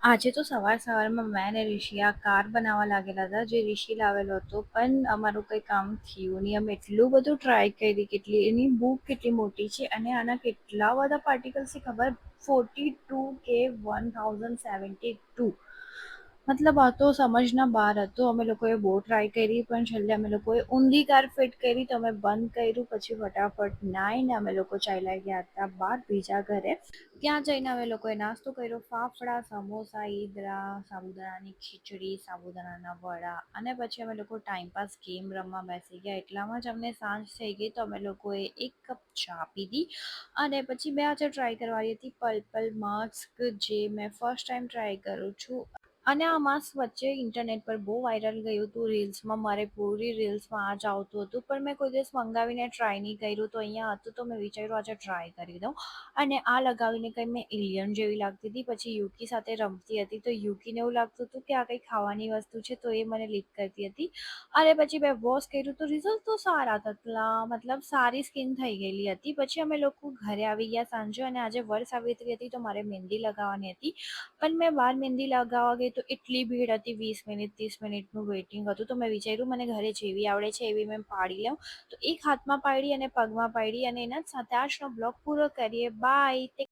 આજે તો સવારમાં મેં અને રિશી આ કાર બનાવવા લાગેલા હતા, જે રિશી લાવેલો હતો, પણ અમારું કંઈ કામ થયું નહીં. અમે એટલું બધું ટ્રાય કરી, કેટલી એની બુક કેટલી મોટી છે અને આના કેટલા બધા પાર્ટિકલ્સ છે ખબર? 42 કે 1072. મતલબ આ તો સમજના બહાર હતું. અમે લોકોએ બહુ ટ્રાય કરી, પણ છેલ્લે અમે લોકોએ ઊંધી કાર ફિટ કરી, તો અમે બંધ કર્યું. પછી ફટાફટ નાઈને અમે લોકો ચાલ્યા ગયા હતા બહાર બીજા ઘરે. ત્યાં જઈને અમે લોકોએ નાસ્તો કર્યો, ફાફડા, સમોસા, ઈદડા, સાબુદાણાની ખીચડી, સાબુદાણાના વડા, અને પછી અમે લોકો ટાઈમપાસ ગેમ રમવા બેસી ગયા. એટલામાં જ અમને સાંજ થઈ ગઈ, તો અમે લોકોએ એક કપ ચા પીધી. અને પછી મેં આજે ટ્રાય કરવાની હતી પર્પલ માસ્ક, જે મેં ફર્સ્ટ ટાઈમ ટ્રાય કરું છું. અને આ માસ્ક વચ્ચે ઇન્ટરનેટ પર બહુ વાયરલ ગયું હતું રીલ્સમાં. મારે પૂરી રીલ્સમાં આ જ આવતું હતું, પણ મેં કોઈ દિવસ મંગાવીને ટ્રાય નહીં કર્યું. તો અહીંયા હતું તો મેં વિચાર્યું આજે ટ્રાય કરી દઉં. અને આ લગાવીને કંઈ મેં એલિયન જેવી લાગતી હતી. પછી યુકી સાથે રમતી હતી, તો યુકીને એવું લાગતું હતું કે આ કંઈ ખાવાની વસ્તુ છે, તો એ મને લીક કરતી હતી. અને પછી મેં વોશ કર્યું તો રિઝલ્ટ તો સારા હતા, મતલબ સારી સ્કિન થઈ ગયેલી હતી. પછી અમે લોકો ઘરે આવી ગયા સાંજે, અને આજે વરસાવિત્રી હતી, તો મારે મહેંદી લગાવવાની હતી. પણ મેં બહાર મહેંદી લગાવવા ગઈ તો એટલી ભીડ હતી, 20 મિનિટ 30 મિનિટનું વેઇટિંગ હતું. તો મેં વિચાર્યું મને ઘરે જેવી આવડે છે એવી મેં પાડી લઉં. તો એક હાથમાં પાડી અને પગમાં પાડી, અને એના સાથે આજનો બ્લોગ પૂરો કરીએ. બાય.